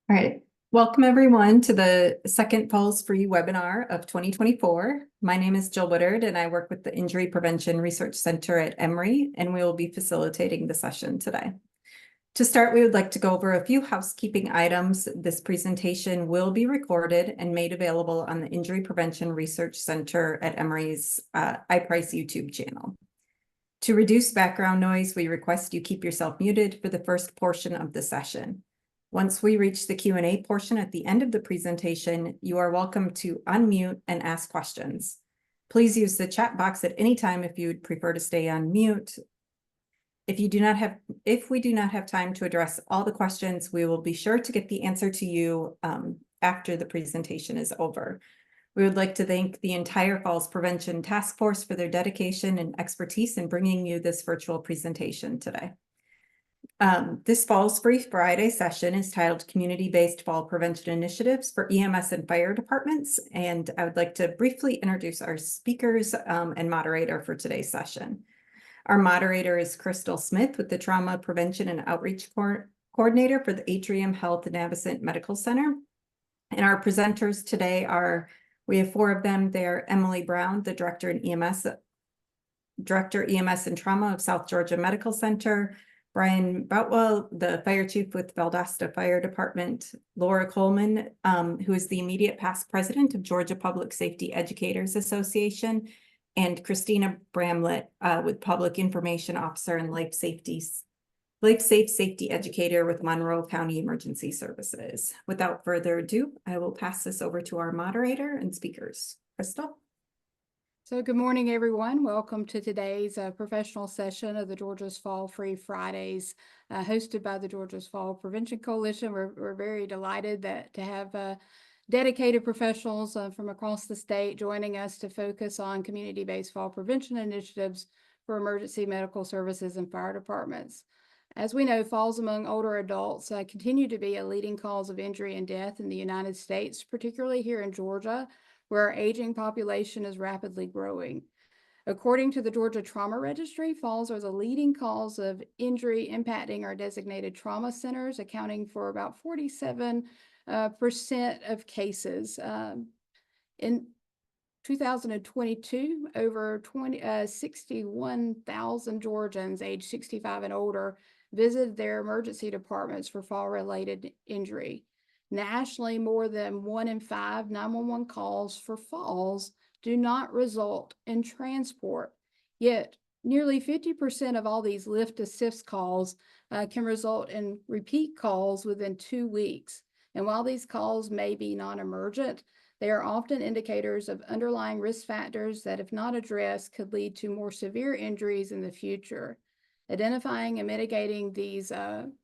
All right, welcome everyone to the second Falls Free webinar of 2024. My name is Jill Woodard and I work with the Injury Prevention Research Center at Emory, and we will be facilitating the session today. To start, we would like to go over a few housekeeping items. This presentation will be recorded and made available on the Injury Prevention Research Center at Emory's iPrice YouTube channel. To reduce background noise, we request you keep yourself muted for the first portion of the session. Once we reach the Q&A portion at the end of the presentation, you are welcome to unmute and ask questions. Please use the chat box at any time if you would prefer to stay on mute. If we do not have time to address all the questions, we will be sure to get the answer to you after the presentation is over. We would like to thank the entire Falls Prevention Task Force for their dedication and expertise in bringing you this virtual presentation today. This Falls Free Friday session is titled Community-Based Fall Prevention Initiatives for EMS and Fire Departments, and I would like to briefly introduce our speakers and moderator for today's session. Our moderator is Crystal Smith with the Trauma Prevention and Outreach Coordinator for the Atrium Health Navicent Medical Center. And our presenters today we have four of them. They're Emily Brown, the Director EMS and Trauma of South Georgia Medical Center, Brian Boutwell, the Fire Chief with Valdosta Fire Department, Laura Coleman, who is the immediate past president of Georgia Public Safety Educators Association, and Christina Bramlett with Public Information Officer and Life Safe Safety Educator with Monroe County Emergency Services. Without further ado, I will pass this over to our moderator and speakers. Crystal? So good morning, everyone. Welcome to today's professional session of the Georgia's Fall Free Fridays, hosted by the Georgia's Fall Prevention Coalition. We're very delighted to have dedicated professionals from across the state joining us to focus on community-based fall prevention initiatives for emergency medical services and fire departments. As we know, falls among older adults continue to be a leading cause of injury and death in the United States, particularly here in Georgia, where our aging population is rapidly growing. According to the Georgia Trauma Registry, falls are the leading cause of injury impacting our designated trauma centers, accounting for about 47% of cases. In 2022, over 61,000 Georgians aged 65 and older visited their emergency departments for fall-related injury. Nationally, more than 1 in 5 911 calls for falls do not result in transport. Yet, nearly 50% of all these lift assist calls can result in repeat calls within 2 weeks. And while these calls may be non-emergent, they are often indicators of underlying risk factors that, if not addressed, could lead to more severe injuries in the future. Identifying and mitigating these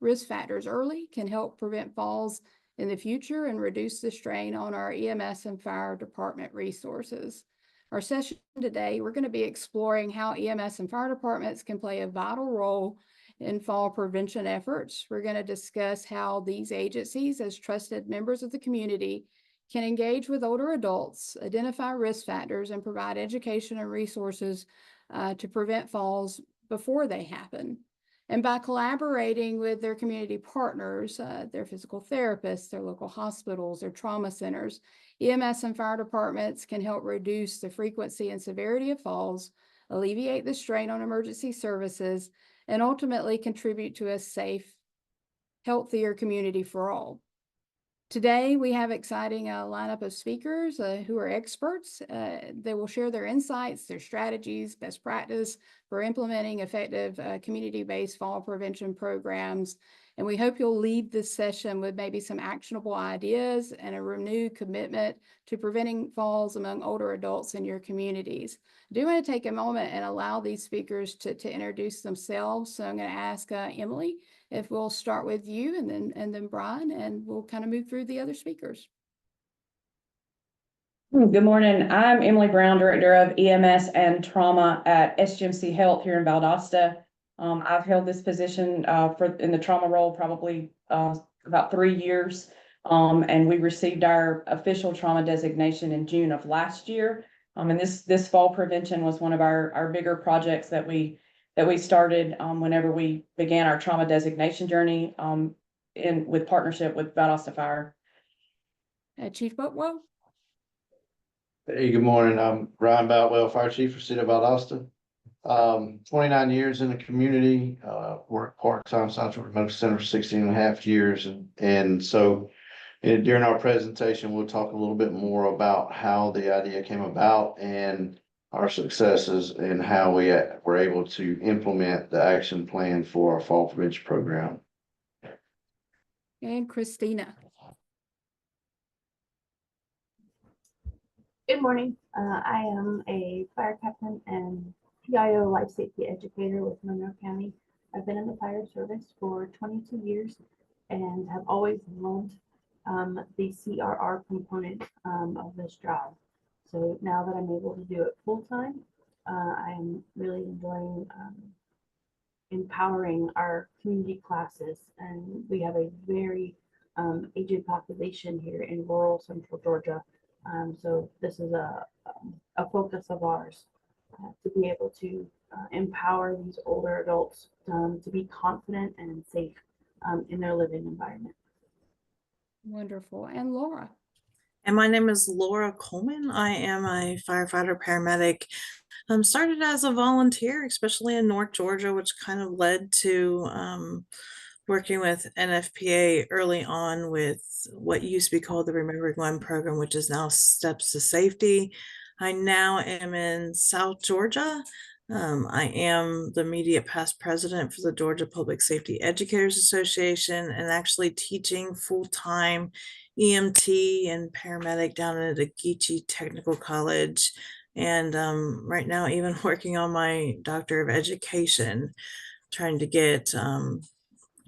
risk factors early can help prevent falls in the future and reduce the strain on our EMS and fire department resources. Our session today, we're going to be exploring how EMS and fire departments can play a vital role in fall prevention efforts. We're going to discuss how these agencies, as trusted members of the community, can engage with older adults, identify risk factors, and provide education and resources to prevent falls before they happen. And by collaborating with their community partners, their physical therapists, their local hospitals, their trauma centers, EMS and fire departments can help reduce the frequency and severity of falls, alleviate the strain on emergency services, and ultimately contribute to a safe, healthier community for all. Today, we have an exciting lineup of speakers who are experts. They will share their insights, their strategies, best practice for implementing effective community-based fall prevention programs. And we hope you'll leave this session with maybe some actionable ideas and a renewed commitment to preventing falls among older adults in your communities. I do want to take a moment and allow these speakers to introduce themselves. So I'm going to ask Emily if we'll start with you and then Brian, and we'll kind of move through the other speakers. Good morning. I'm Emily Brown, Director of EMS and Trauma at SGMC Health here in Valdosta. I've held this position in the trauma role probably about 3 years, and we received our official trauma designation in June of last year. And this fall prevention was one of our bigger projects that we started whenever we began our trauma designation journey. with partnership with Valdosta Fire. Chief Buckwell? Hey, good morning. I'm Ryan Boutwell, Fire Chief for City of Valdosta. 29 years in the community, worked part-time Central Remote Center for 16.5 years. And so during our presentation, we'll talk a little bit more about how the idea came about and our successes and how we were able to implement the action plan for our fall prevention program. And Christina? Good morning. I am a fire captain and PIO life safety educator with Monroe County. I've been in the fire service for 22 years and have always loved the CRR component of this job. So now that I'm able to do it full time, I am really enjoying empowering our community classes. And we have a very aged population here in rural central Georgia. So this is a focus of ours to be able to empower these older adults to be confident and safe in their living environment. Wonderful. And Laura? And my name is Laura Coleman. I am a firefighter paramedic. Started as a volunteer, especially in North Georgia, which kind of led to working with NFPA early on with what used to be called the Remembering One program, which is now Steps to Safety. I now am in South Georgia. I am the immediate past president for the Georgia Public Safety Educators Association and actually teaching full-time EMT and paramedic down at the Geechee Technical College. And right now, even working on my Doctor of Education, trying to get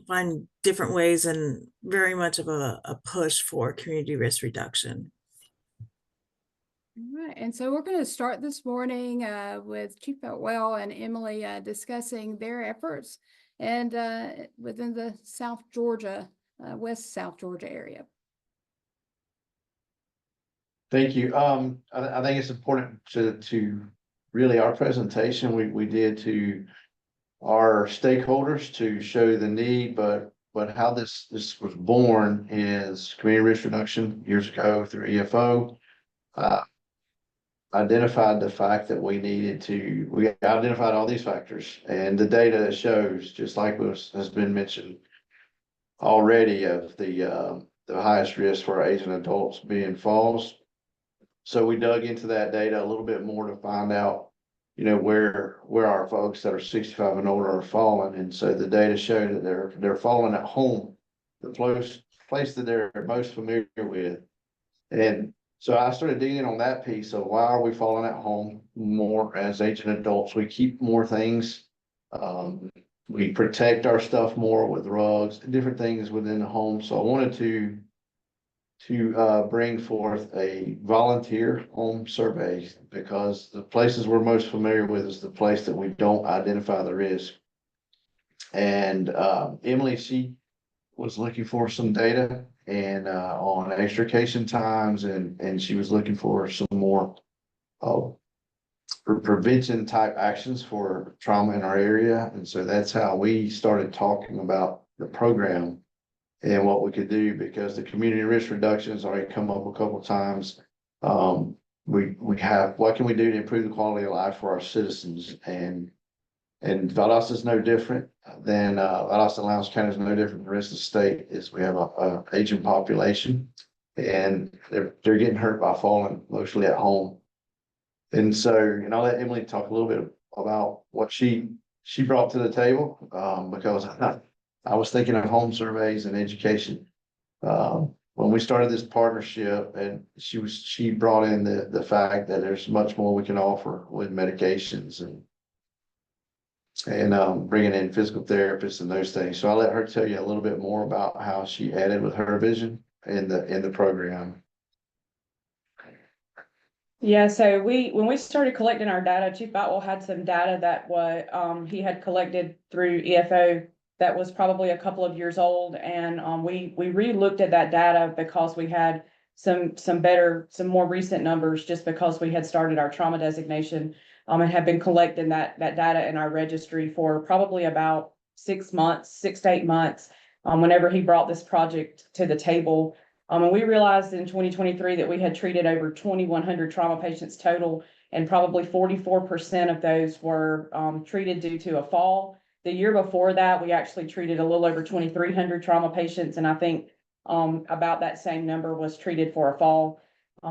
find different ways and very much of a push for community risk reduction. All right, and so we're going to start this morning with Chief Boutwell and Emily discussing their efforts and within the South Georgia, West South Georgia area. Thank you. I think it's important to really our presentation we did to our stakeholders to show the need, but how this was born is community risk reduction years ago through EFO. Identified the fact that we identified all these factors and the data shows, just like has been mentioned already, of the highest risk for our Asian adults being falls. So we dug into that data a little bit more to find out, where our folks that are 65 and older are falling. And so the data showed that they're falling at home, the place that they're most familiar with. And so I started digging on that piece of why are we falling at home more as aging adults? We keep more things. We protect our stuff more with rugs, different things within the home. So I wanted to bring forth a volunteer home survey because the places we're most familiar with is the place that we don't identify the risk. And Emily, she was looking for some data and on extrication times, and she was looking for some more prevention type actions for trauma in our area. And so that's how we started talking about the program and what we could do, because the community risk reduction has already come up a couple of times. We have, what can we do to improve the quality of life for our citizens? And Valdosta is no different than Valdosta and Lowndes County is no different than the rest of the state. Is we have a aging population, and they're getting hurt by falling mostly at home. And so, I'll let Emily talk a little bit about what she brought to the table, because I was thinking of home surveys and education. When we started this partnership, and she brought in the fact that there's much more we can offer with medications and bringing in physical therapists and those things. So I'll let her tell you a little bit more about how she added with her vision in the program. Yeah, so when we started collecting our data, Chief Boutwell had some data that he had collected through EFO that was probably a couple of years old, and we re-looked at that data because we had some more recent numbers, just because we had started our trauma designation and had been collecting that data in our registry for probably about 6 to 8 months. whenever he brought this project to the table. And we realized in 2023 that we had treated over 2,100 trauma patients total, and probably 44% of those were treated due to a fall. The year before that, we actually treated a little over 2,300 trauma patients, and I think about that same number was treated for a fall.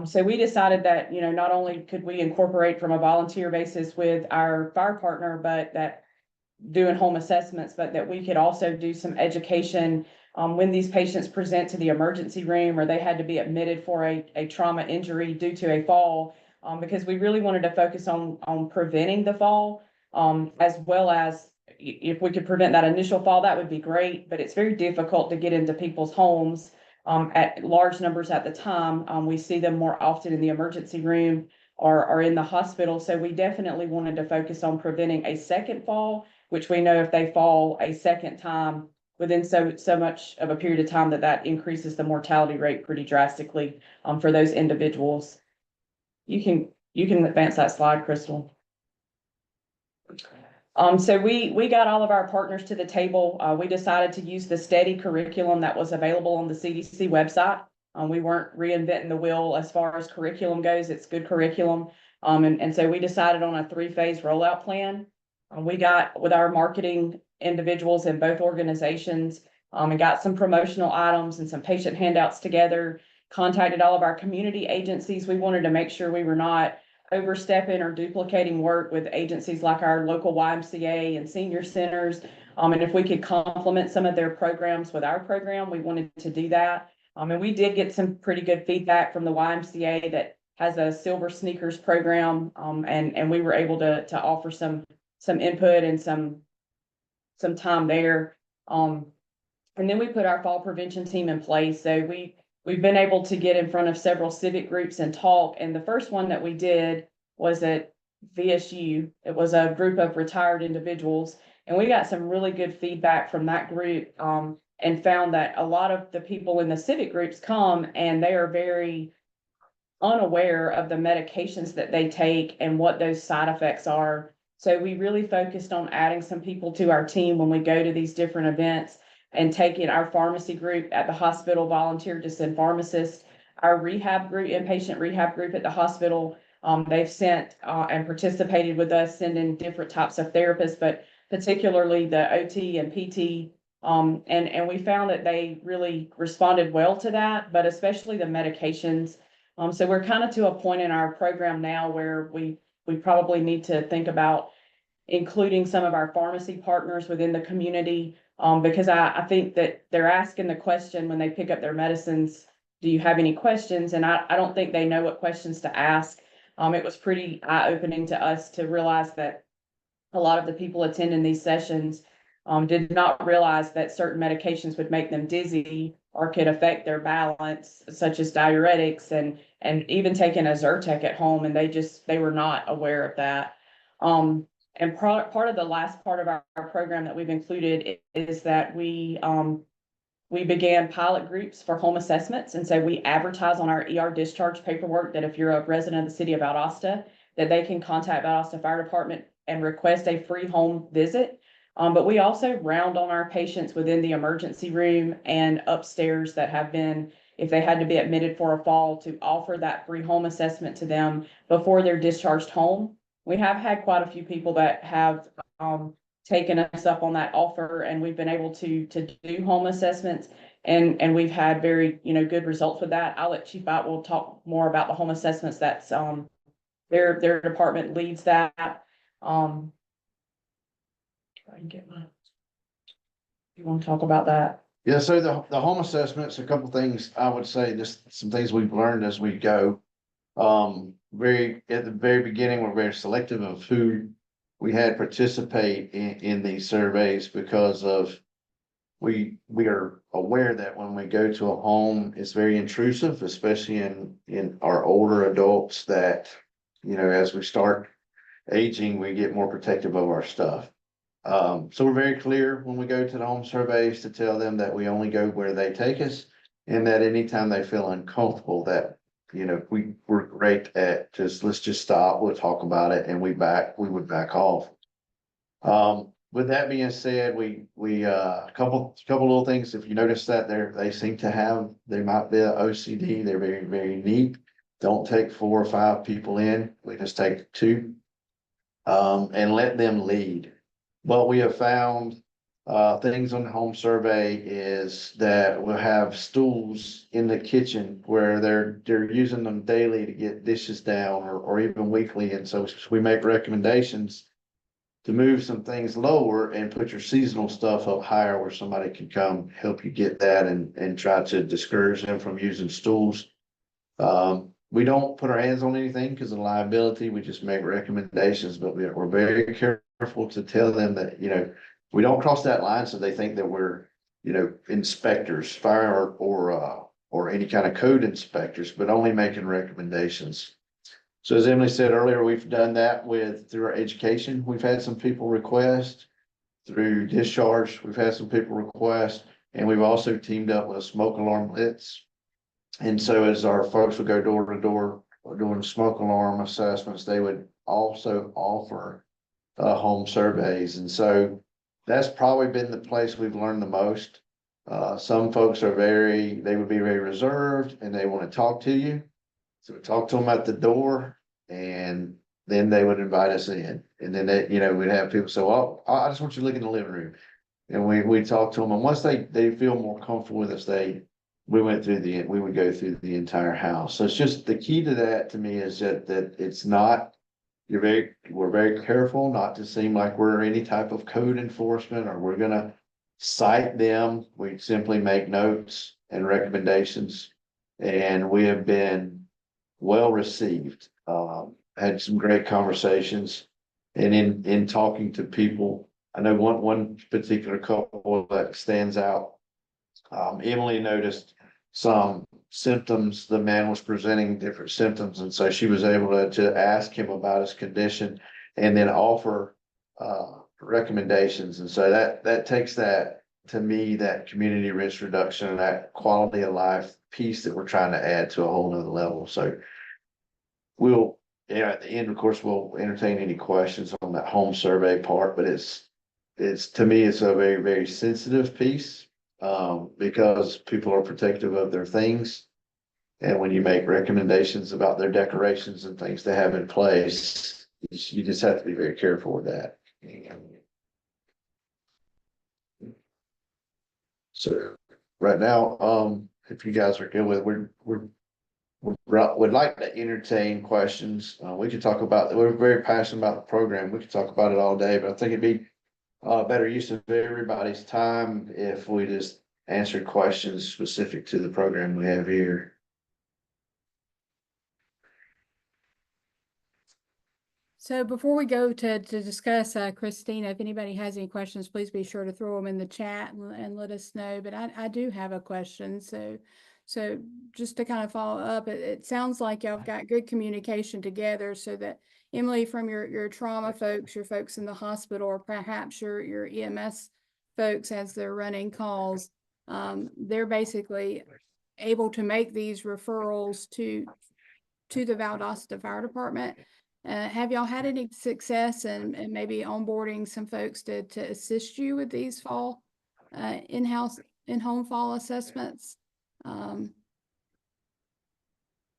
So we decided that, you know, not only could we incorporate from a volunteer basis with our fire partner, but that doing home assessments, but that we could also do some education when these patients present to the emergency room or they had to be admitted for a trauma injury due to a fall, because we really wanted to focus on preventing the fall, as well as if we could prevent that initial fall, that would be great, but it's very difficult to get into people's homes at large numbers at the time. We see them more often in the emergency room or in the hospital. So we definitely wanted to focus on preventing a second fall, which we know if they fall a second time within so much of a period of time that increases the mortality rate pretty drastically for those individuals. You can advance that slide, Crystal. So we got all of our partners to the table. We decided to use the steady curriculum that was available on the CDC website. We weren't reinventing the wheel as far as curriculum goes. It's good curriculum. And so we decided on a 3-phase rollout plan. We got with our marketing individuals in both organizations and got some promotional items and some patient handouts together, contacted all of our community agencies. We wanted to make sure we were not overstepping or duplicating work with agencies like our local YMCA and senior centers. And if we could complement some of their programs with our program, we wanted to do that. And we did get some pretty good feedback from the YMCA that has a Silver Sneakers program. And we were able to offer some input and some time there. And then we put our fall prevention team in place. So we've been able to get in front of several civic groups and talk. And the first one that we did was at VSU. It was a group of retired individuals. And we got some really good feedback from that group and found that a lot of the people in the civic groups come and they are very unaware of the medications that they take and what those side effects are. So we really focused on adding some people to our team when we go to these different events, and taking our pharmacy group at the hospital volunteered to send pharmacists, our rehab group, inpatient rehab group at the hospital. They've sent and participated with us, sending different types of therapists, but particularly the OT and PT. And we found that they really responded well to that, but especially the medications. So we're kind of to a point in our program now where we probably need to think about including some of our pharmacy partners within the community. Because I think that they're asking the question when they pick up their medicines, do you have any questions? And I don't think they know what questions to ask. It was pretty eye-opening to us to realize that a lot of the people attending these sessions did not realize that certain medications would make them dizzy or could affect their balance, such as diuretics and even taking a Zyrtec at home, and they were not aware of that. And part of the last part of our program that we've included is that we began pilot groups for home assessments. And so we advertise on our ER discharge paperwork that if you're a resident of the city of Valdosta, that they can contact Valdosta Fire Department and request a free home visit. But we also round on our patients within the emergency room and upstairs that have been, if they had to be admitted for a fall, to offer that free home assessment to them before they're discharged home. We have had quite a few people that have taken us up on that offer, and we've been able to do home assessments, and we've had very good results with that. I'll let Chief Will talk more about the home assessments. That's their department leads that. I can get my. You want to talk about that? Yeah, so the home assessments, a couple things I would say, just some things we've learned as we go. At the very beginning, we're very selective of who we had participate in these surveys, because of we are aware that when we go to a home, it's very intrusive, especially in our older adults, that as we start aging, we get more protective of our stuff. So we're very clear when we go to the home surveys to tell them that we only go where they take us, and that anytime they feel uncomfortable, that we're great at let's just stop, we'll talk about it, and we would back off. with that being said, a couple little things, if you notice that they seem to have, they might be a OCD, they're very, very neat. Don't take 4 or 5 people in, we just take 2. And let them lead. What we have found, things on the home survey is that we'll have stools in the kitchen where they're using them daily to get dishes down or even weekly. And so we make recommendations to move some things lower and put your seasonal stuff up higher where somebody can come help you get that and try to discourage them from using stools. We don't put our hands on anything because of liability. We just make recommendations, but we're very careful to tell them that, we don't cross that line so they think that we're, inspectors, fire or any kind of code inspectors, but only making recommendations. So as Emily said earlier, we've done that through our education. We've had some people request through discharge. We've had some people request, and we've also teamed up with a smoke alarm blitz. And so as our folks would go door to door doing smoke alarm assessments, they would also offer home surveys. And so that's probably been the place we've learned the most. Some folks they would be very reserved and they want to talk to you. So we talk to them at the door and then they would invite us in. And then we'd have people say, well, I just want you to look in the living room. And we talk to them. And once they feel more comfortable with us, we would go through the entire house. So it's just the key to that to me is that it's not, we're very careful not to seem like we're any type of code enforcement or we're gonna cite them. We simply make notes and recommendations. And we have been well received. Had some great conversations. And in talking to people, I know one particular couple that stands out. Emily noticed some symptoms, the man was presenting different symptoms, and so she was able to ask him about his condition and then offer recommendations. And so that takes that, to me, that community risk reduction and that quality of life piece that we're trying to add to a whole nother level. So at the end, of course, we'll entertain any questions on that home survey part, but it's to me, it's a very, very sensitive piece. Because people are protective of their things. And when you make recommendations about their decorations and things they have in place, you just have to be very careful with that. So right now, if you guys are good with it, would like to entertain questions. We could talk about, we're very passionate about the program. We could talk about it all day, but I think it'd be better use of everybody's time if we just answered questions specific to the program we have here. So before we go to discuss, Christina, if anybody has any questions, please be sure to throw them in the chat and let us know. But I do have a question. So just to kind of follow up, it sounds like y'all have got good communication together so that Emily, from your trauma folks, your folks in the hospital, or perhaps your EMS folks as they're running calls, they're basically able to make these referrals to the Valdosta Fire Department. Have y'all had any success and maybe onboarding some folks to assist you with these fall in-home fall assessments?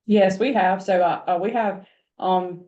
Yes, we have. So we have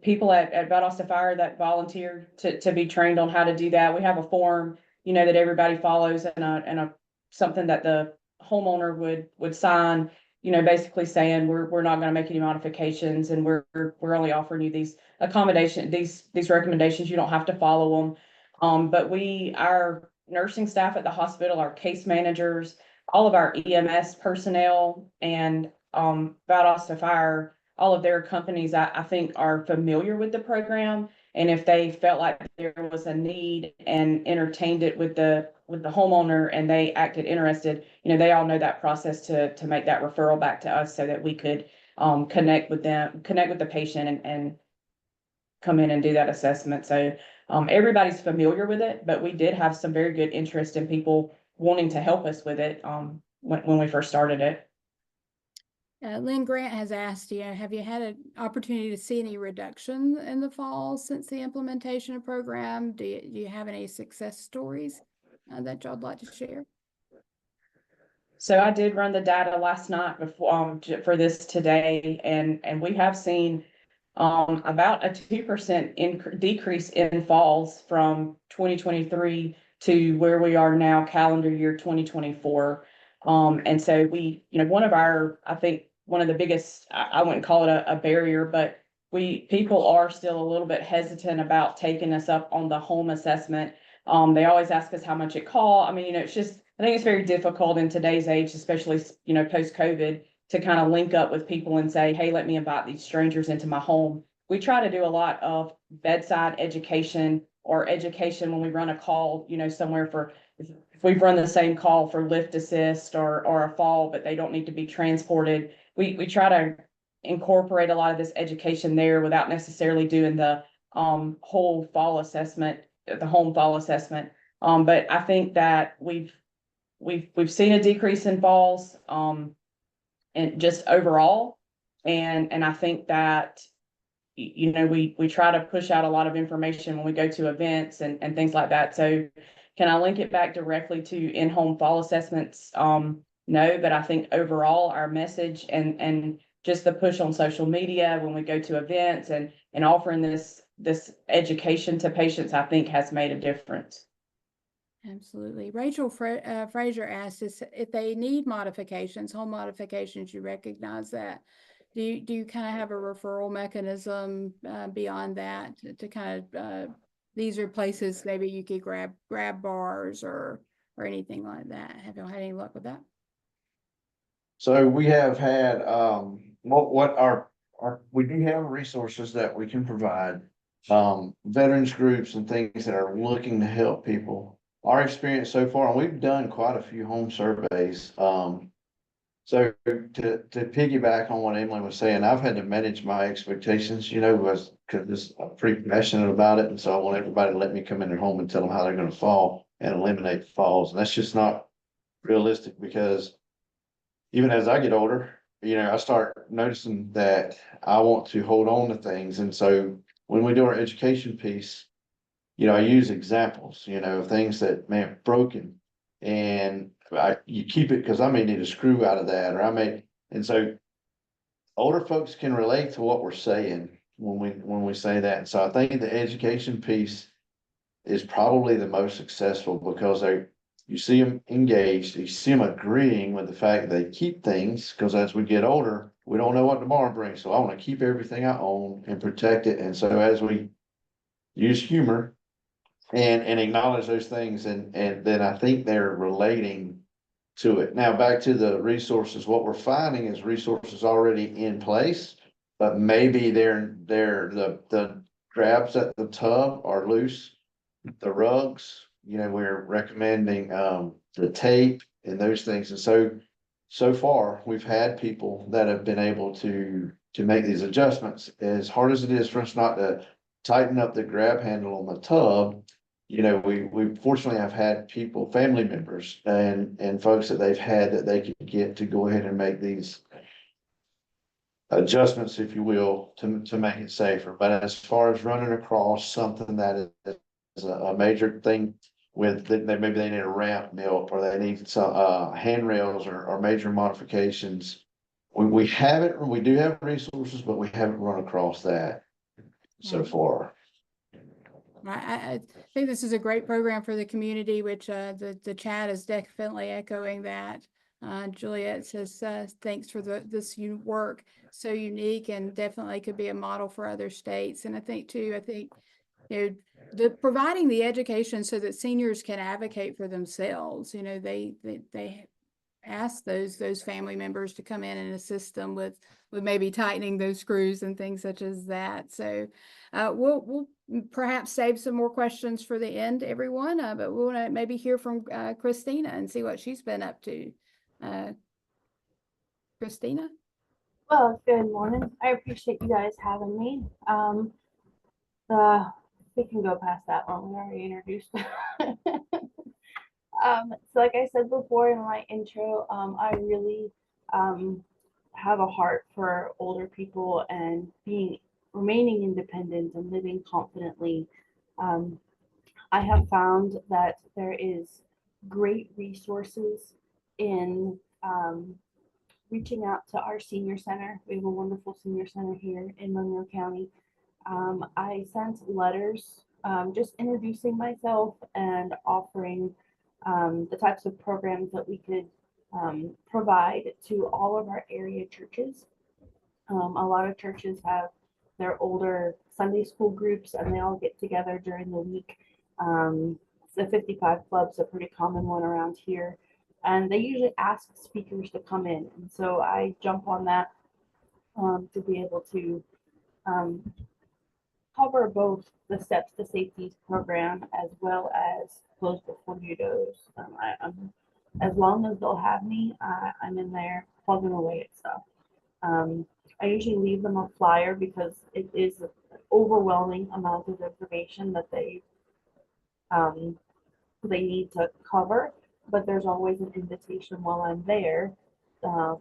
people at Valdosta Fire that volunteer to be trained on how to do that. We have a form, that everybody follows and a something that the homeowner would sign, basically saying we're not going to make any modifications and we're only offering you these these recommendations. You don't have to follow them. But our nursing staff at the hospital, our case managers, all of our EMS personnel and Valdosta Fire, all of their companies, I think are familiar with the program. And if they felt like there was a need and entertained it with the homeowner and they acted interested, they all know that process to make that referral back to us so that we could connect with the patient and come in and do that assessment. So everybody's familiar with it, but we did have some very good interest in people wanting to help us with it when we first started it. Lynn Grant has asked, have you had an opportunity to see any reduction in the falls since the implementation of program? Do you have any success stories that y'all would like to share? So I did run the data last night before, for this today, and we have seen about a 2% decrease in falls from 2023 to where we are now, calendar year 2024. And so one of our, I think one of the biggest, I wouldn't call it a barrier, but people are still a little bit hesitant about taking us up on the home assessment. They always ask us how much it costs. I mean, it's just, I think it's very difficult in today's age, especially, post-COVID, to kind of link up with people and say, hey, let me invite these strangers into my home. We try to do a lot of bedside education or education when we run a call, somewhere for, if we've run the same call for lift assist or a fall, but they don't need to be transported. We try to incorporate a lot of this education there without necessarily doing the whole fall assessment, the home fall assessment. But I think that we've seen a decrease in falls, and just overall. And I think that, we try to push out a lot of information when we go to events and things like that. So can I link it back directly to in-home fall assessments? No, but I think overall our message and just the push on social media when we go to events and offering this education to patients, I think has made a difference. Absolutely. Rachel Fraser asked if they need modifications, home modifications, you recognize that. Do you kind of have a referral mechanism beyond that to kind of, these are places maybe you could grab bars or anything like that? Have you had any luck with that? So we have had, we do have resources that we can provide. Veterans groups and things that are looking to help people. Our experience so far, and we've done quite a few home surveys. So to piggyback on what Emily was saying, I've had to manage my expectations, because I'm pretty passionate about it. And so I want everybody to let me come in their home and tell them how they're going to fall and eliminate falls. And that's just not realistic, because even as I get older, I start noticing that I want to hold on to things. And so when we do our education piece, I use examples, of things that may have broken, and you keep it because I may need a screw out of that, and so older folks can relate to what we're saying when we say that. And so I think the education piece is probably the most successful, because you see them engaged, you see them agreeing with the fact that they keep things, because as we get older, we don't know what tomorrow brings. So I want to keep everything I own and protect it. And so as we use humor and acknowledge those things, and then I think they're relating to it. Now, back to the resources, what we're finding is resources already in place, but maybe the grabs at the tub are loose, the rugs, we're recommending the tape and those things. And so far we've had people that have been able to make these adjustments. As hard as it is for us not to tighten up the grab handle on the tub, we fortunately have had people, family members and folks that they've had that they could get to go ahead and make these adjustments, if you will, to make it safer. But as far as running across something that is a major thing with that, maybe they need a ramp built, or they need some handrails or major modifications, we do have resources, but we haven't run across that so far. I think this is a great program for the community, which the chat is definitely echoing that. Juliet says, thanks for this work, so unique, and definitely could be a model for other states. And I think providing the education so that seniors can advocate for themselves. They ask those family members to come in and assist them with maybe tightening those screws and things such as that. So we'll perhaps save some more questions for the end, everyone, but we want to maybe hear from Christina and see what she's been up to. Christina? Well, good morning. I appreciate you guys having me. We can go past that one. We already introduced. So like I said before in my intro, I really have a heart for older people and remaining independent and living confidently. Um, I have found that there is great resources in reaching out to our senior center. We have a wonderful senior center here in Monroe County. I sent letters just introducing myself and offering the types of programs that we could provide to all of our area churches. A lot of churches have their older Sunday school groups and they all get together during the week. The 55 Club's a pretty common one around here. And they usually ask speakers to come in. And so I jump on that to be able to um, cover both the Steps to Safety program as well as Close Before You Doze. As long as they'll have me, I'm in there plugging away at stuff. I usually leave them a flyer because it is an overwhelming amount of information that they need to cover, but there's always an invitation while I'm there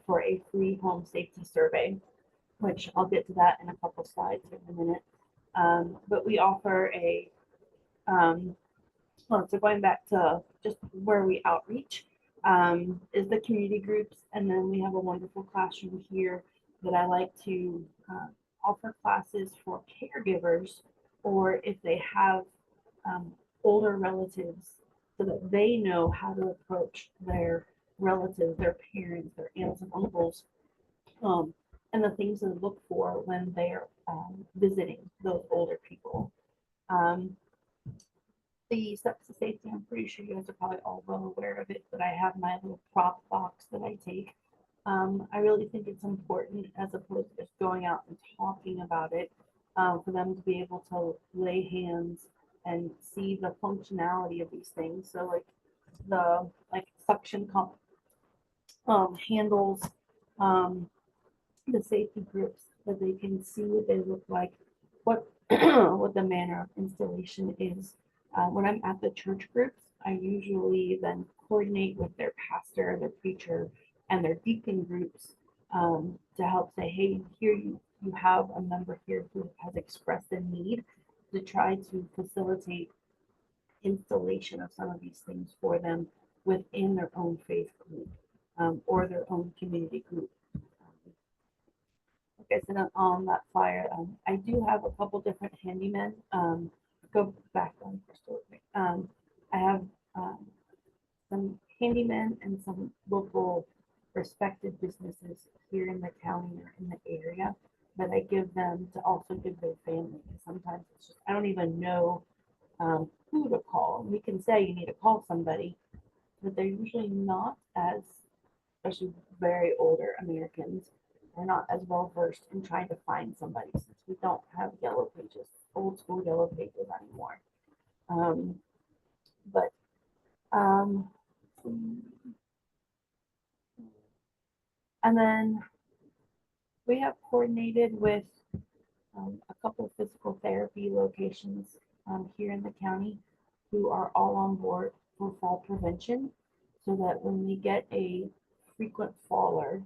for a free home safety survey, which I'll get to that in a couple slides in a minute. But we offer so going back to just where we outreach, is the community groups. And then we have a wonderful classroom here that I like to offer classes for caregivers, or if they have older relatives, so that they know how to approach their relatives, their parents, their aunts and uncles, and the things to look for when they're visiting those older people. The Steps to Safety, I'm pretty sure you guys are probably all well aware of it, but I have my little prop box that I take. I really think it's important, as opposed to just going out and talking about it, for them to be able to lay hands and see the functionality of these things. So like the suction cup handles, the safety grips, that they can see what they look like, what what the manner of installation is. When I'm at the church groups, I usually then coordinate with their pastor, their preacher, and their deacon groups to help say, hey, here you have a member here who has expressed a need, to try to facilitate installation of some of these things for them within their own faith group or their own community group. Like I said on that flyer, I do have a couple different handymen. Go back on Crystal. I have some handymen and some local respected businesses here in the county or in the area that I give them to also give their family. Sometimes it's just, I don't even know who to call. We can say you need to call somebody, but they're usually not as, especially very older Americans, they're not as well versed in trying to find somebody, since we don't have yellow pages, old school yellow pages anymore. But and then we have coordinated with a couple of physical therapy locations here in the county, who are all on board for fall prevention, so that when we get a frequent faller,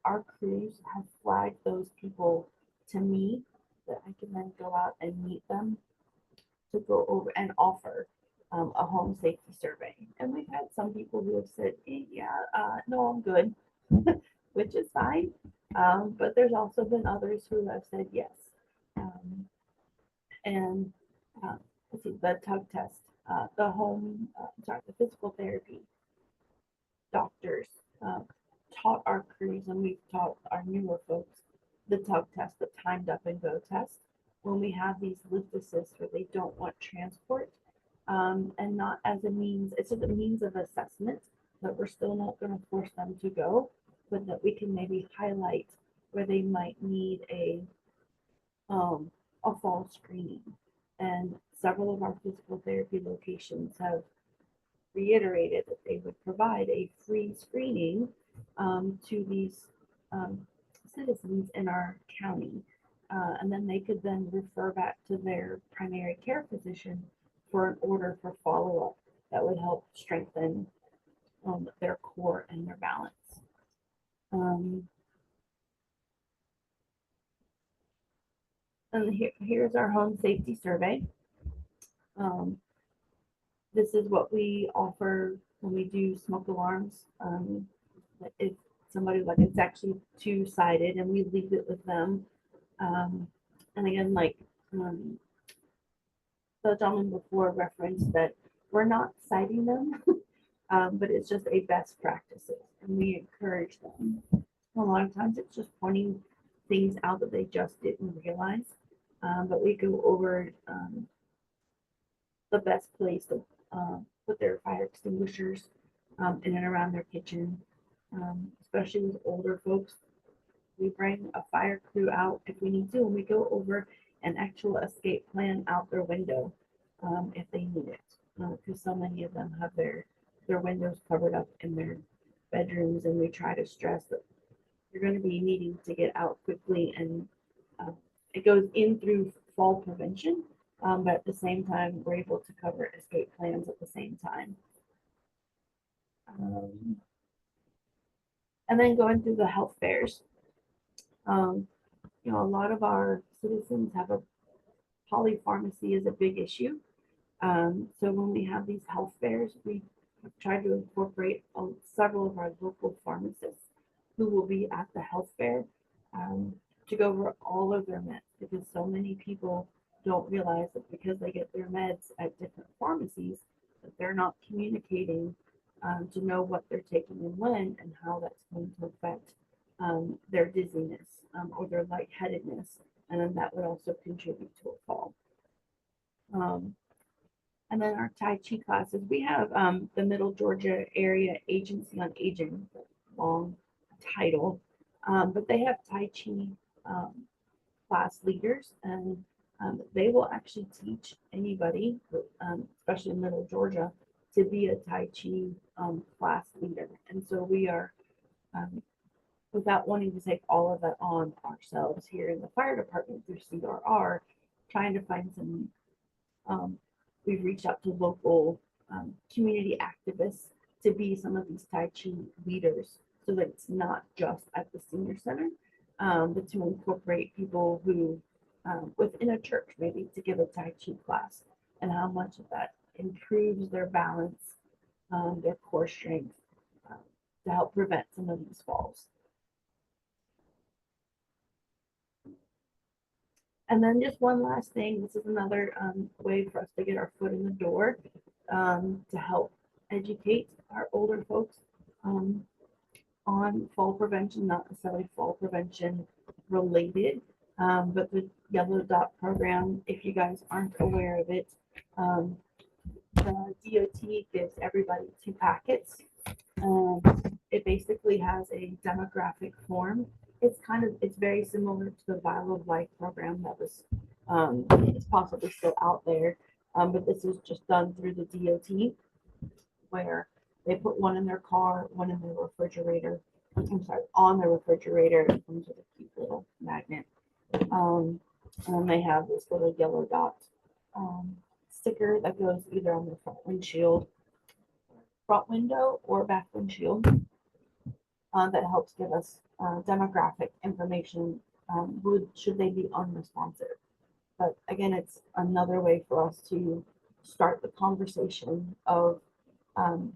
our crews have flagged those people to me, that I can then go out and meet them to go over and offer a home safety survey. And we've had some people who have said, no, I'm good, which is fine. But there's also been others who have said yes. And let's see, the tug test, the physical therapy doctors taught our crews, and we've taught our newer folks the tug test, the timed up and go test, when we have these lift assists where they don't want transport, and not as a means, it's just a means of assessment, that we're still not going to force them to go, but that we can maybe highlight where they might need a fall screening. And several of our physical therapy locations have reiterated that they would provide a free screening to these citizens in our county. And then they could then refer back to their primary care physician for an order for follow-up that would help strengthen their core and their balance. And here's our home safety survey. This is what we offer when we do smoke alarms. If somebody, like, it's actually two-sided and we leave it with them. And again, like, the gentleman before referenced that we're not citing them, but it's just a best practices and we encourage them. A lot of times it's just pointing things out that they just didn't realize. But we go over the best place to put their fire extinguishers in and around their kitchen, especially with older folks. We bring a fire crew out if we need to, and we go over an actual escape plan out their window if they need it, because so many of them have their windows covered up in their bedrooms, and we try to stress that you're going to be needing to get out quickly, and it goes in through fall prevention, but at the same time, we're able to cover escape plans at the same time. And then going through the health fairs. You know, a lot of our citizens have a polypharmacy is a big issue. So when we have these health fairs, we have tried to incorporate several of our local pharmacists who will be at the health fair to go over all of their meds, because so many people don't realize that because they get their meds at different pharmacies, that they're not communicating to know what they're taking and when, and how that's going to affect their dizziness or their lightheadedness, and then that would also contribute to a fall. And then our Tai Chi classes, we have the Middle Georgia Area Agency on Aging, long title, but they have Tai Chi class leaders, and they will actually teach anybody, especially in Middle Georgia, to be a Tai Chi class leader. And so we are, without wanting to take all of that on ourselves here in the fire department through CRR, trying to find some, we've reached out to local community activists to be some of these Tai Chi leaders, so that it's not just at the senior center, but to incorporate people who within a church, maybe to give a Tai Chi class, and how much of that improves their balance, their core strength, to help prevent some of these falls. And then just one last thing, this is another way for us to get our foot in the door, to help educate our older folks on fall prevention, not necessarily fall prevention related, but the Yellow Dot program, if you guys aren't aware of it, the DOT gives everybody 2 packets. It basically has a demographic form. It's very similar to the Vial of Life program that was, it's possibly still out there, but this is just done through the DOT, where they put one in their car, one in their refrigerator. I'm sorry, on their refrigerator. It comes with a cute little magnet. And then they have this little Yellow Dot sticker that goes either on the front windshield, front window, or back windshield. That helps give us demographic information should they be unresponsive. But again, it's another way for us to start the conversation of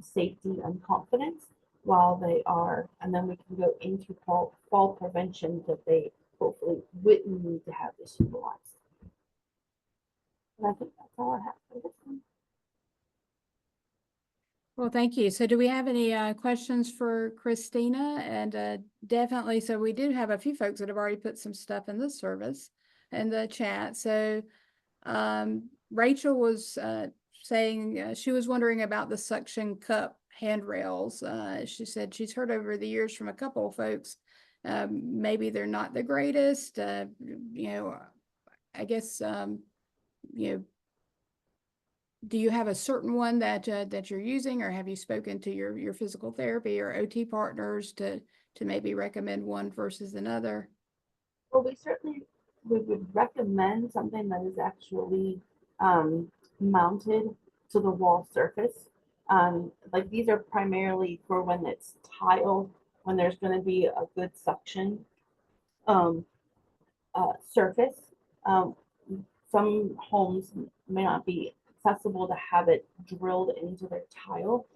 safety and confidence while they are, and then we can go into fall prevention that they hopefully wouldn't need to have this utilized. And I think that's all I have for this one. Well, thank you. So do we have any questions for Christina? And definitely, so we do have a few folks that have already put some stuff in the service in the chat. So Rachel was saying she was wondering about the suction cup handrails. She said she's heard over the years from a couple of folks, maybe they're not the greatest, you know, I guess, you know, do you have a certain one that that you're using, or have you spoken to your physical therapy or OT partners to maybe recommend one versus another? Well, we would recommend something that is actually mounted to the wall surface. Like these are primarily for when it's tile, when there's going to be a good suction surface. Um, some homes may not be accessible to have it drilled into their tile.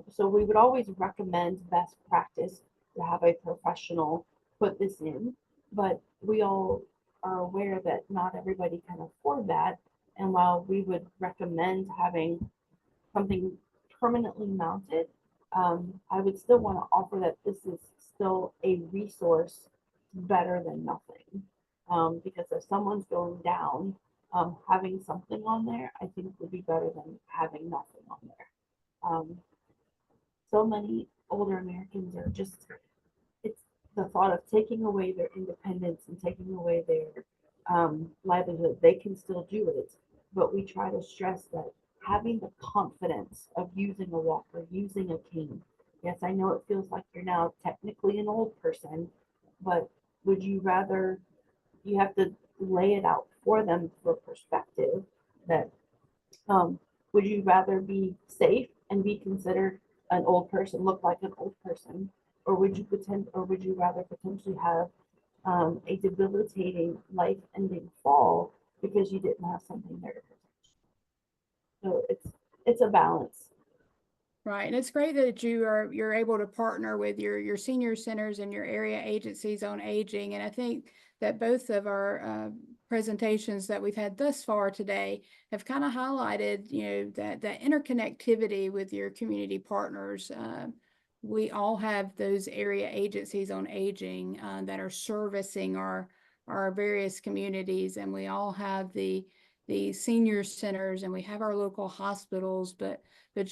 So we would always recommend best practice to have a professional put this in, but we all are aware that not everybody can afford that. And while we would recommend having something permanently mounted, I would still want to offer that this is still a resource better than nothing. Because if someone's going down, having something on there, I think would be better than having nothing on there. So many older Americans are just, it's the thought of taking away their independence and taking away their livelihood. They can still do it, but we try to stress that having the confidence of using a walker, using a cane. Yes, I know it feels like you're now technically an old person, but would you rather, you have to lay it out for them for perspective that would you rather be safe and be considered an old person, look like an old person, or would you rather potentially have a debilitating, life-ending fall because you didn't have something there to protect you? So it's a balance. Right, and it's great that you're able to partner with your senior centers and your area agencies on aging. And I think that both of our presentations that we've had thus far today have kind of highlighted, that interconnectivity with your community partners. We all have those area agencies on aging that are servicing our various communities, and we all have the senior centers, and we have our local hospitals, but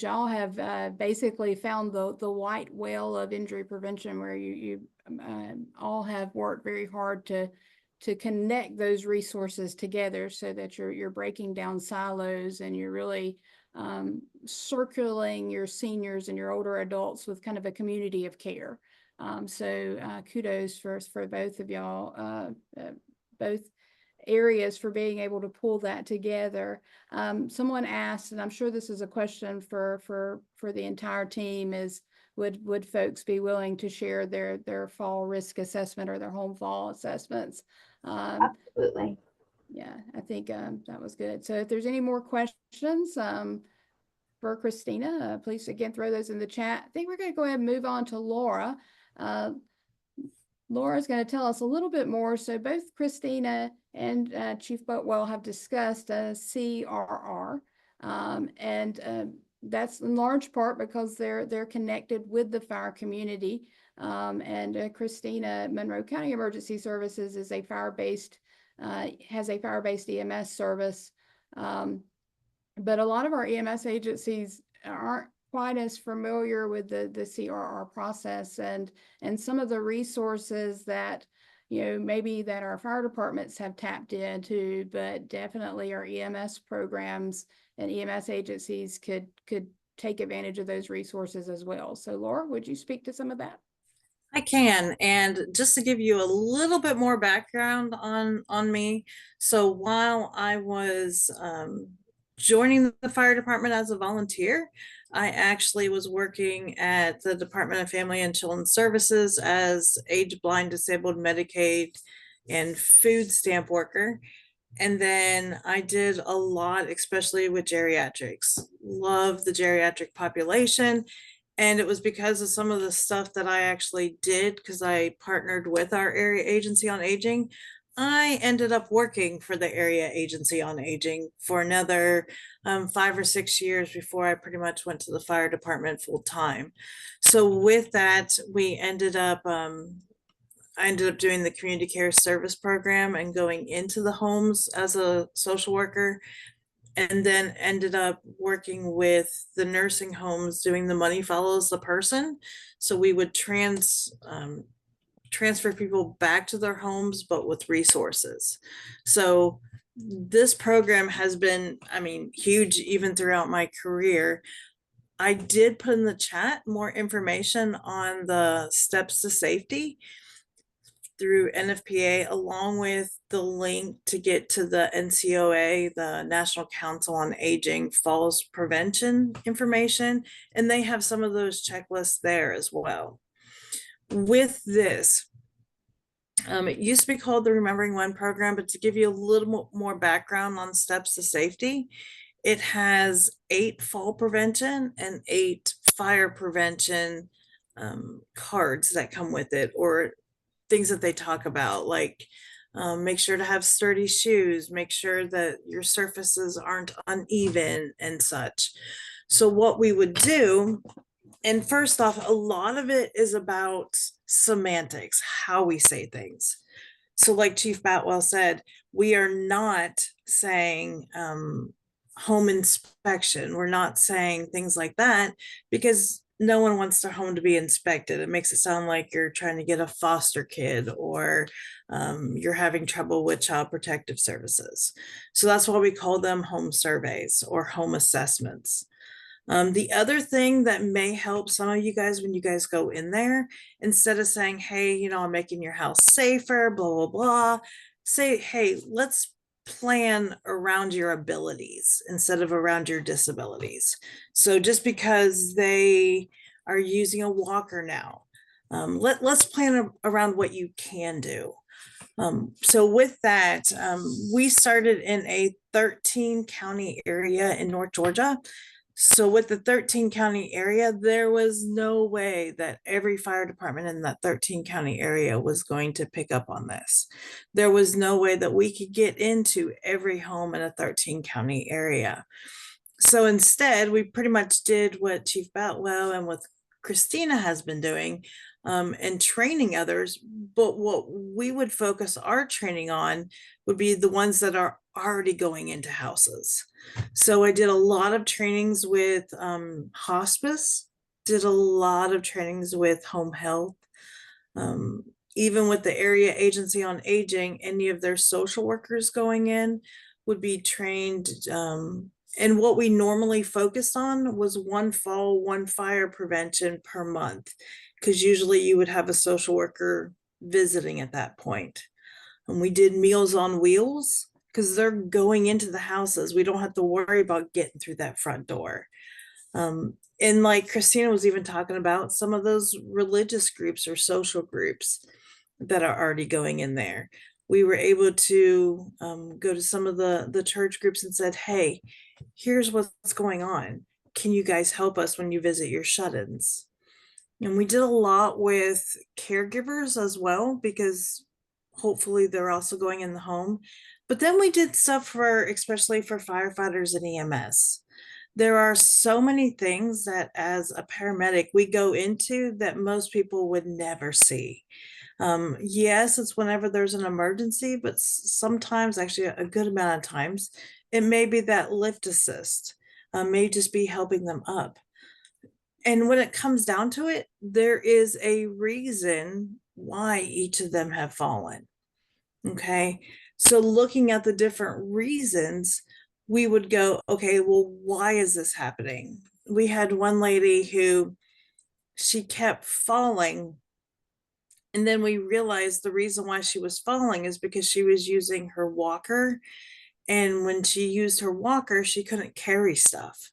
y'all have basically found the white whale of injury prevention, where you all have worked very hard to connect those resources together so that you're breaking down silos, and you're really circling your seniors and your older adults with kind of a community of care. So kudos for both of y'all, both areas, for being able to pull that together. Someone asked, and I'm sure this is a question for the entire team, is would folks be willing to share their fall risk assessment or their home fall assessments? Absolutely. Yeah, I think that was good. So if there's any more questions for Christina, please again throw those in the chat. I think we're going to go ahead and move on to Laura. Laura's going to tell us a little bit more. So both Christina and Chief Boatwell have discussed CRR, and that's in large part because they're connected with the fire community. And Christina, Monroe County Emergency Services is a fire-based, has a fire-based EMS service. But a lot of our EMS agencies aren't quite as familiar with the CRR process, and some of the resources that maybe that our fire departments have tapped into, but definitely our EMS programs and EMS agencies could take advantage of those resources as well. So Laura, would you speak to some of that? I can, and just to give you a little bit more background on me. So while I was joining the fire department as a volunteer, I actually was working at the Department of Family and Children's Services as age blind, disabled, Medicaid, and food stamp worker. And then I did a lot, especially with geriatrics. Love the geriatric population. And it was because of some of the stuff that I actually did, because I partnered with our area agency on aging. I ended up working for the area agency on aging for another 5 or 6 years before I pretty much went to the fire department full time. So with that, I ended up doing the community care service program and going into the homes as a social worker, and then ended up working with the nursing homes doing the money follows the person. So we would transfer people back to their homes, but with resources. So this program has been, huge even throughout my career. I did put in the chat more information on the steps to safety through NFPA, along with the link to get to the NCOA, the National Council on Aging Falls Prevention information. And they have some of those checklists there as well. With this, It used to be called the Remembering When program, but to give you a little more background on steps to safety, it has 8 fall prevention and 8 fire prevention cards that come with it, or things that they talk about, like make sure to have sturdy shoes, make sure that your surfaces aren't uneven and such. So what we would do, and first off, a lot of it is about semantics, how we say things. So like Chief Batwell said, we are not saying home inspection. We're not saying things like that because no one wants their home to be inspected. It makes it sound like you're trying to get a foster kid, or you're having trouble with child protective services. So that's why we call them home surveys or home assessments. The other thing that may help some of you guys when you guys go in there, instead of saying, hey, you know, I'm making your house safer, blah, blah, blah, say, hey, let's plan around your abilities instead of around your disabilities. So just because they are using a walker now, let's plan around what you can do. So with that, we started in a 13 county area in North Georgia. So with the 13 county area, there was no way that every fire department in that 13 county area was going to pick up on this. There was no way that we could get into every home in a 13 county area. So instead, we pretty much did what Chief Boutwell and what Christina has been doing, and training others. But what we would focus our training on would be the ones that are already going into houses. So I did a lot of trainings with hospice, did a lot of trainings with home health, even with the area agency on aging. Any of their social workers going in would be trained. And what we normally focused on was 1 fall, 1 fire prevention per month, because usually you would have a social worker visiting at that point. And we did Meals on Wheels because they're going into the houses. We don't have to worry about getting through that front door. And like Christina was even talking about, some of those religious groups or social groups that are already going in there. We were able to go to some of the church groups and said, hey, here's what's going on. Can you guys help us when you visit your shut-ins? And we did a lot with caregivers as well, because hopefully they're also going in the home. But then we did stuff for, especially for firefighters and EMS. There are so many things that as a paramedic we go into that most people would never see. Yes, it's whenever there's an emergency, but sometimes, actually a good amount of times, it may be that lift assist, may just be helping them up. And when it comes down to it, there is a reason why each of them have fallen. Okay. So looking at the different reasons, we would go, okay, well, why is this happening? We had one lady who she kept falling. And then we realized the reason why she was falling is because she was using her walker. And when she used her walker, she couldn't carry stuff.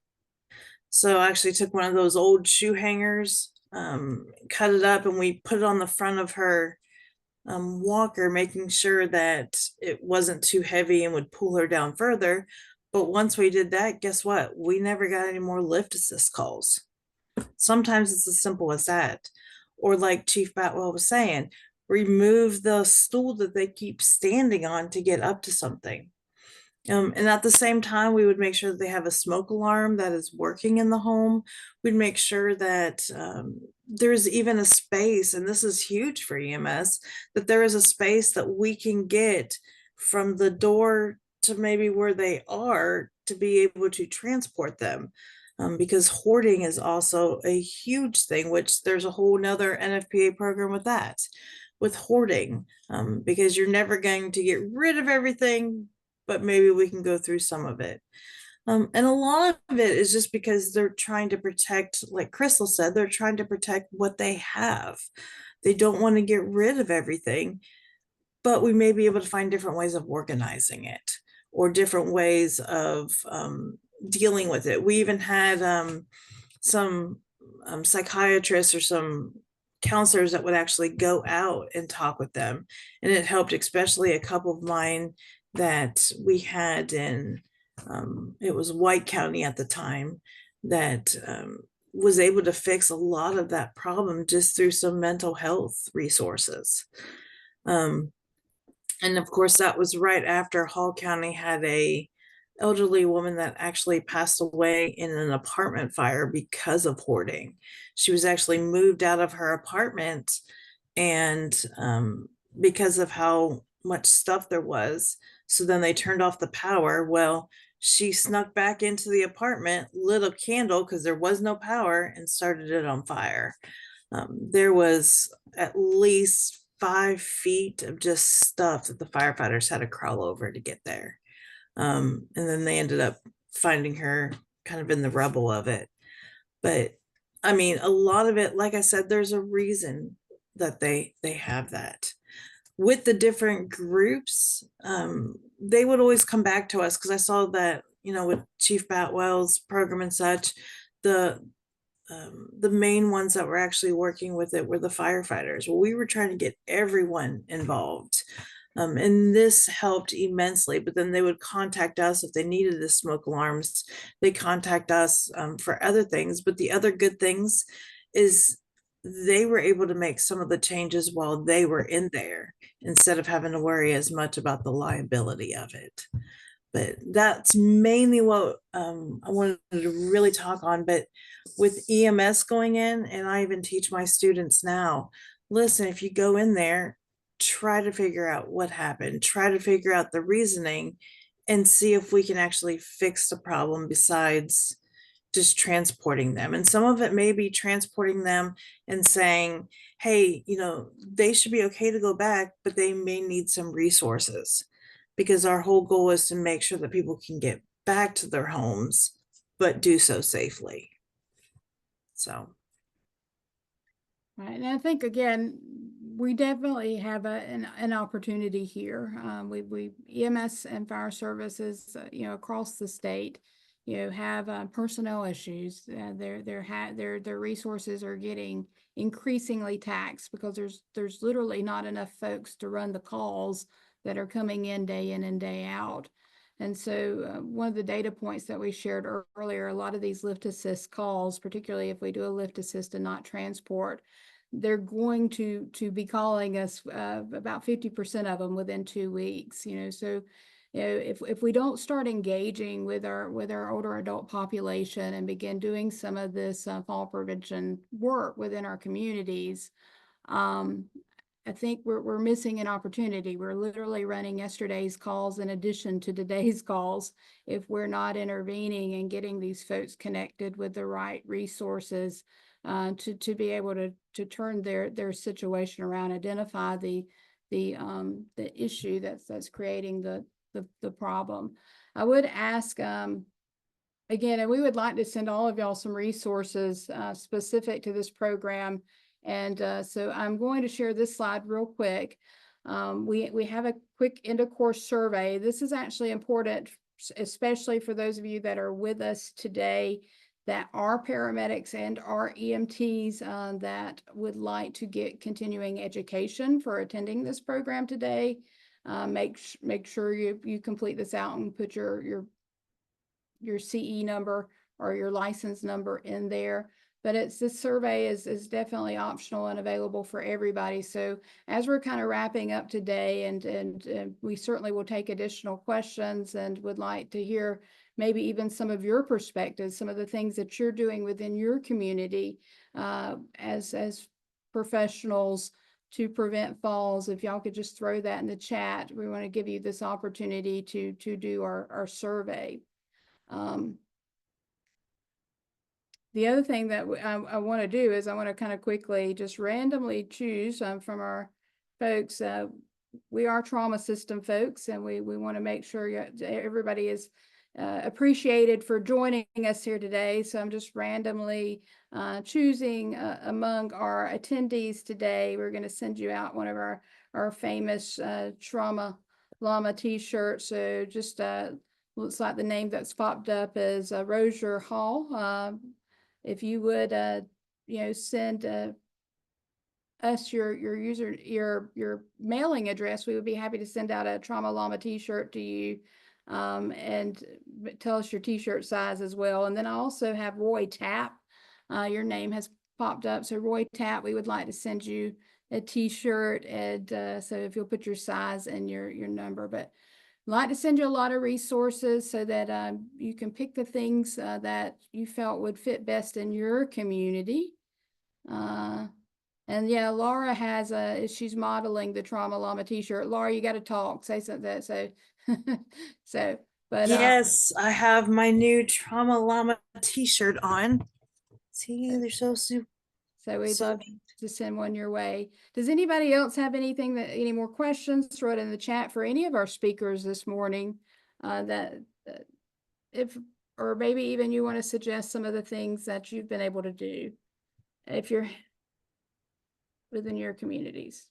So I actually took one of those old shoe hangers, cut it up, and we put it on the front of her walker, making sure that it wasn't too heavy and would pull her down further. But once we did that, guess what? We never got any more lift assist calls. Sometimes it's as simple as that. Or like Chief Batwell was saying, remove the stool that they keep standing on to get up to something. And at the same time, we would make sure that they have a smoke alarm that is working in the home. We'd make sure that there's even a space, and this is huge for EMS, that there is a space that we can get from the door to maybe where they are to be able to transport them. Because hoarding is also a huge thing, which there's a whole nother NFPA program with that, with hoarding, because you're never going to get rid of everything, but maybe we can go through some of it. And a lot of it is just because they're trying to protect, like Crystal said, they're trying to protect what they have. They don't want to get rid of everything, but we may be able to find different ways of organizing it, or different ways of dealing with it. We even had some psychiatrists or some counselors that would actually go out and talk with them. And it helped, especially a couple of mine that we had in, it was White County at the time, that was able to fix a lot of that problem just through some mental health resources. And of course, that was right after Hall County had a elderly woman that actually passed away in an apartment fire because of hoarding. She was actually moved out of her apartment, and because of how much stuff there was, so then they turned off the power. Well, she snuck back into the apartment, lit a candle because there was no power, and started it on fire. There was at least 5 feet of just stuff that the firefighters had to crawl over to get there. And then they ended up finding her kind of in the rubble of it. But I mean, a lot of it, like I said, there's a reason that they have that. With the different groups, they would always come back to us, because I saw that, you know, with Chief Batwell's program and such, the main ones that were actually working with it were the firefighters. Well, we were trying to get everyone involved. And this helped immensely, but then they would contact us if they needed the smoke alarms. They contact us for other things, but the other good things is they were able to make some of the changes while they were in there, instead of having to worry as much about the liability of it. But that's mainly what I wanted to really talk on. But with EMS going in, and I even teach my students now, listen, if you go in there, try to figure out what happened, try to figure out the reasoning, and see if we can actually fix the problem besides just transporting them. And some of it may be transporting them and saying, hey, you know, they should be okay to go back, but they may need some resources, because our whole goal is to make sure that people can get back to their homes, but do so safely. So. Right, and I think, again, we definitely have an opportunity here. We EMS and fire services, you know, across the state, you know, have personnel issues. Their resources are getting increasingly taxed, because there's literally not enough folks to run the calls that are coming in and day out. And so one of the data points that we shared earlier, a lot of these lift assist calls, particularly if we do a lift assist and not transport, they're going to be calling us about 50% of them within 2 weeks. You know, so you know, if we don't start engaging with our older adult population and begin doing some of this fall prevention work within our communities, I think we're missing an opportunity. We're literally running yesterday's calls in addition to today's calls if we're not intervening and getting these folks connected with the right resources to be able to turn their situation around, identify the issue that's creating the problem. I would ask again, and we would like to send all of y'all some resources specific to this program. And so I'm going to share this slide real quick. We have a quick end of course survey. This is actually important, especially for those of you that are with us today that are paramedics and are EMTs that would like to get continuing education for attending this program today. Make sure you complete this out and put your CE number or your license number in there. But this survey is definitely optional and available for everybody. So as we're kind of wrapping up today, and we certainly will take additional questions and would like to hear maybe even some of your perspectives, some of the things that you're doing within your community as professionals to prevent falls. If y'all could just throw that in the chat, we want to give you this opportunity to do our survey. The other thing that I want to do is I want to kind of quickly just randomly choose from our folks. We are trauma system folks, and we want to make sure everybody is appreciated for joining us here today. So I'm just randomly choosing among our attendees today. We're going to send you out one of our famous Trauma Llama t-shirts. So just looks like the name that's popped up is Rozier Hall. If you would, you know, send us your mailing address, we would be happy to send out a Trauma Llama t-shirt to you. And tell us your t-shirt size as well. And then I also have Roy Tapp. Your name has popped up. So Roy Tapp, we would like to send you a t-shirt. And so if you'll put your size and your number, but I'd like to send you a lot of resources so that you can pick the things that you felt would fit best in your community. And yeah, Laura has she's modeling the Trauma Llama t-shirt. Laura, you got to talk, say something. So, but Yes, I have my new Trauma Llama t-shirt on. See, they're so super. so we'd So love to send one your way. Does anybody else have any more questions? Throw it in the chat for any of our speakers this morning. Or maybe even you want to suggest some of the things that you've been able to do if you're within your communities.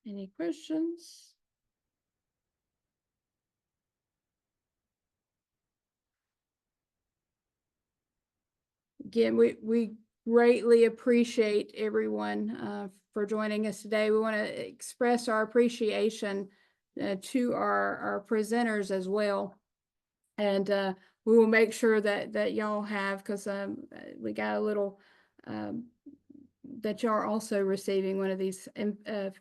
Any questions? Again, we greatly appreciate everyone for joining us today. We want to express our appreciation to our presenters as well. And we will make sure that y'all have, because we got a little that y'all are also receiving one of these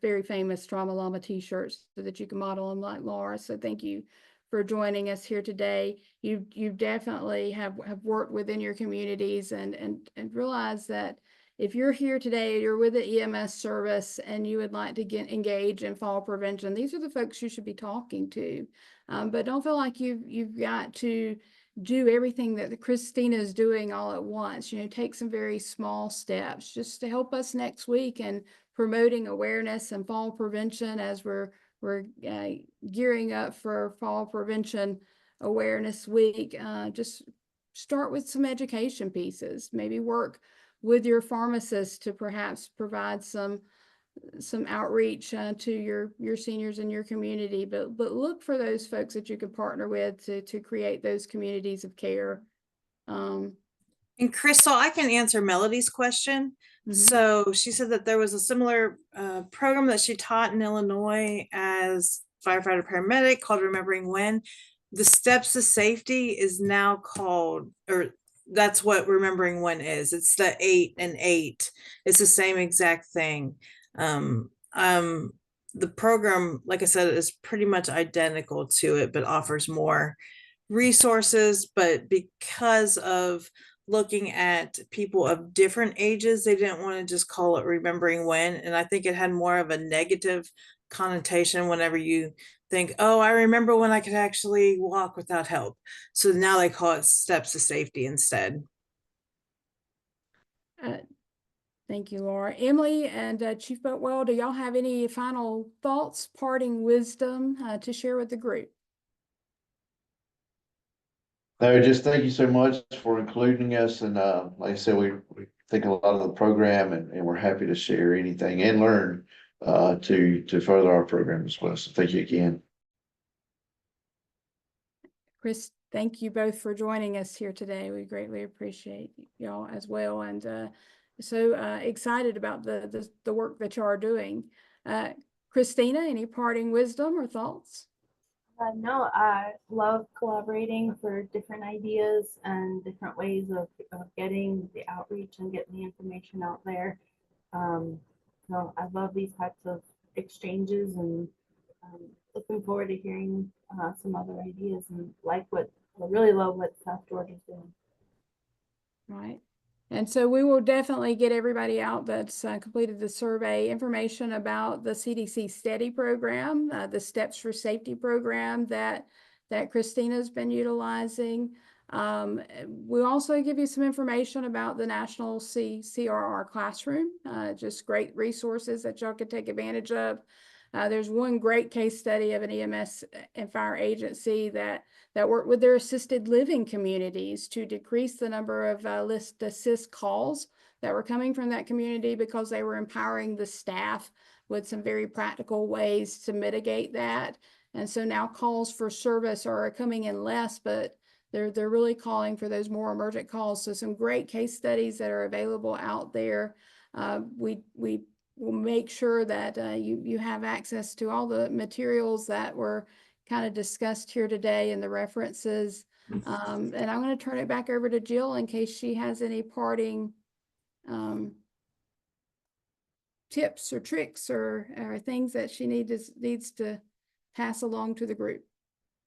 very famous Trauma Llama t-shirts so that you can model them like Laura. So thank you for joining us here today. You definitely have worked within your communities and realize that if you're here today, you're with the EMS service and you would like to get engaged in fall prevention, these are the folks you should be talking to. But don't feel like you've got to do everything that Christina is doing all at once. Take some very small steps just to help us next week in promoting awareness and fall prevention as we're gearing up for Fall Prevention Awareness Week. Just start with some education pieces, maybe work with your pharmacist to perhaps provide some outreach to your seniors in your community, but look for those folks that you can partner with to create those communities of care. And Crystal, I can answer Melody's question. So she said that there was a similar program that she taught in Illinois as firefighter paramedic called Remembering When. The Steps to Safety is now called, or that's what Remembering When is. It's the 8 and 8. It's the same exact thing. The program, like I said, is pretty much identical to it, but offers more resources. But because of looking at people of different ages, they didn't want to just call it Remembering When. And I think it had more of a negative connotation whenever you think, oh, I remember when I could actually walk without help. So now they call it Steps to Safety instead. Thank you, Laura. Emily and Chief Boatwell, do y'all have any final thoughts, parting wisdom to share with the group? No, just thank you so much for including us. And like I said, we think a lot of the program and we're happy to share anything and learn to further our program as well. So thank you again. Chris, thank you both for joining us here today. We greatly appreciate y'all as well. And so excited about the work that y'all are doing. Christina, any parting wisdom or thoughts? No, I love collaborating for different ideas and different ways of getting the outreach and getting the information out there. So I love these types of exchanges and looking forward to hearing some other ideas and I really love what South Georgia's doing. Right. And so we will definitely get everybody out that's completed the survey information about the CDC STEADY program, the Steps for Safety program that Christina's been utilizing. We'll also give you some information about the National CRR Classroom, just great resources that y'all can take advantage of. There's one great case study of an EMS and fire agency that work with their assisted living communities to decrease the number of list assist calls that were coming from that community because they were empowering the staff with some very practical ways to mitigate that. And so now calls for service are coming in less, but they're really calling for those more emergent calls. So some great case studies that are available out there. We will make sure that you have access to all the materials that were kind of discussed here today and the references. And I'm going to turn it back over to Jill in case she has any parting tips or tricks or things that she needs to pass along to the group.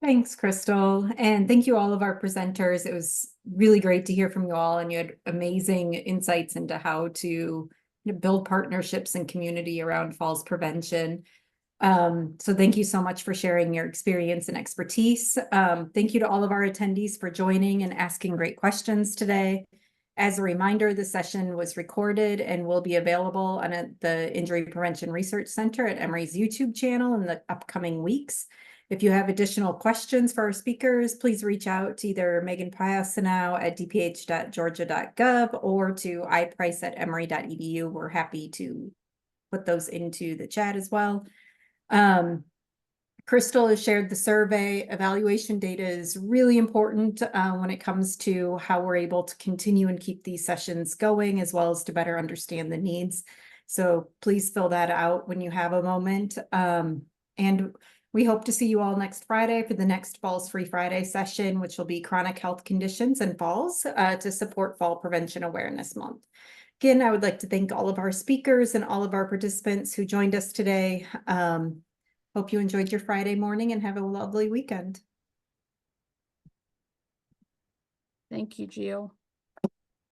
Thanks, Crystal. And thank you all of our presenters. It was really great to hear from you all, and you had amazing insights into how to build partnerships and community around falls prevention. So thank you so much for sharing your experience and expertise. Thank you to all of our attendees for joining and asking great questions today. As a reminder, the session was recorded and will be available on the Injury Prevention Research Center at Emory's YouTube channel in the upcoming weeks. If you have additional questions for our speakers, please reach out to either Megan Piasanow at dph.georgia.gov or to iprice@emory.edu. We're happy to put those into the chat as well. Crystal has shared the survey. Evaluation data is really important when it comes to how we're able to continue and keep these sessions going, as well as to better understand the needs. So please fill that out when you have a moment. And we hope to see you all next Friday for the next Falls Free Friday session, which will be chronic health conditions and falls to support Fall Prevention Awareness Month. Again, I would like to thank all of our speakers and all of our participants who joined us today. Hope you enjoyed your Friday morning and have a lovely weekend. Thank you, Jill.